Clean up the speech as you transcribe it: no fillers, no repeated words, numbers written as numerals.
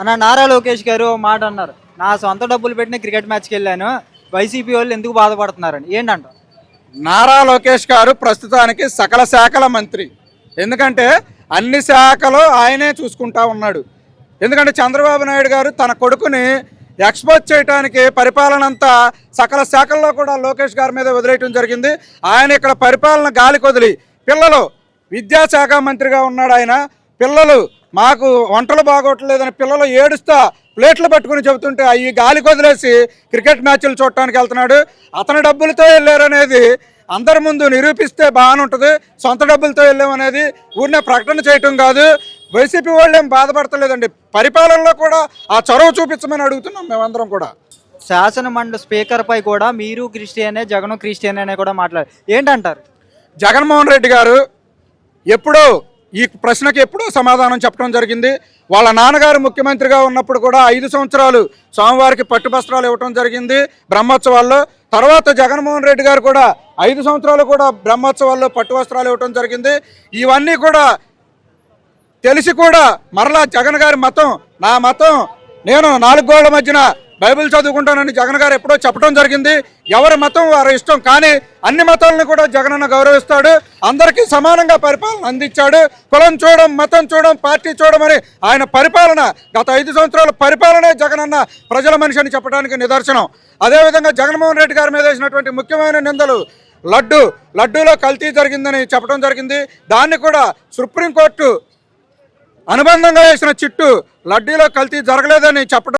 అన్న నారా లోకేష్ గారు ఓ మాట అన్నారు. నా సొంత డబ్బులు పెట్టిన క్రికెట్ మ్యాచ్కి వెళ్ళాను, వైసీపీ వాళ్ళు ఎందుకు బాధపడుతున్నారని. ఏంటంట? నారా లోకేష్ గారు ప్రస్తుతానికి సకల శాఖల మంత్రి. ఎందుకంటే అన్ని శాఖలు ఆయనే చూసుకుంటా ఉన్నాడు. ఎందుకంటే చంద్రబాబు నాయుడు గారు తన కొడుకుని ఎక్స్పోజ్ చేయడానికి పరిపాలన అంతా సకల శాఖల్లో కూడా లోకేష్ గారి మీద వదిలేయటం జరిగింది. ఆయన ఇక్కడ పరిపాలన గాలి కొదిలి పిల్లలు విద్యాశాఖ మంత్రిగా ఉన్నాడు ఆయన. పిల్లలు మాకు వంటలు బాగోట్లేదని పిల్లలు ఏడుస్తా ప్లేట్లు పట్టుకుని చెబుతుంటే అవి గాలి కొదిలేసి క్రికెట్ మ్యాచ్లు చూడటానికి వెళ్తున్నాడు. అతని డబ్బులతో వెళ్ళారనేది అందరి ముందు నిరూపిస్తే బాగానే ఉంటుంది. సొంత డబ్బులతో వెళ్ళామనేది ఊరినే ప్రకటన చేయటం కాదు. వైసీపీ వాళ్ళు ఏం బాధపడతలేదండి. పరిపాలనలో కూడా ఆ చొరవ చూపించమని అడుగుతున్నాం మేమందరం కూడా. శాసన మండలి స్పీకర్ పై కూడా మీరు క్రిస్టియనే, జగన్ క్రిస్టియన్ అనే కూడా మాట్లాడారు. ఏంటంటారు? జగన్మోహన్ రెడ్డి గారు ఎప్పుడో ఈ ప్రశ్నకి ఎప్పుడో సమాధానం చెప్పడం జరిగింది. వాళ్ళ నాన్నగారు ముఖ్యమంత్రిగా ఉన్నప్పుడు కూడా 5 సంవత్సరాలు స్వామివారికి పట్టువస్త్రాలు ఇవ్వటం జరిగింది బ్రహ్మోత్సవాల్లో. తర్వాత జగన్మోహన్ రెడ్డి గారు కూడా 5 సంవత్సరాలు కూడా బ్రహ్మోత్సవాల్లో పట్టువస్త్రాలు ఇవ్వటం జరిగింది. ఇవన్నీ కూడా తెలిసి కూడా మరలా జగన్ గారి మతం, నా మతం, నేను 4 గోళ్ల మధ్యన బైబిల్ చదువుకుంటానని జగన్ గారు ఎప్పుడో చెప్పడం జరిగింది. ఎవరి మతం వారి ఇష్టం, కానీ అన్ని మతాలను కూడా జగనన్న గౌరవిస్తాడు. అందరికీ సమానంగా పరిపాలన అందించాడు. కులం చూడడం, మతం చూడడం, పార్టీ చూడమని ఆయన పరిపాలన గత 5 సంవత్సరాల పరిపాలనే జగనన్న ప్రజల మనిషి అని చెప్పడానికి నిదర్శనం. అదేవిధంగా జగన్మోహన్ రెడ్డి గారి మీద వేసినటువంటి ముఖ్యమైన నిందలు లడ్డూలో కల్తీ జరిగిందని చెప్పడం జరిగింది. దాన్ని కూడా సుప్రీంకోర్టు అనుబంధంగా వేసిన చిట్టు లడ్డూలో కల్తీ జరగలేదని చెప్పడం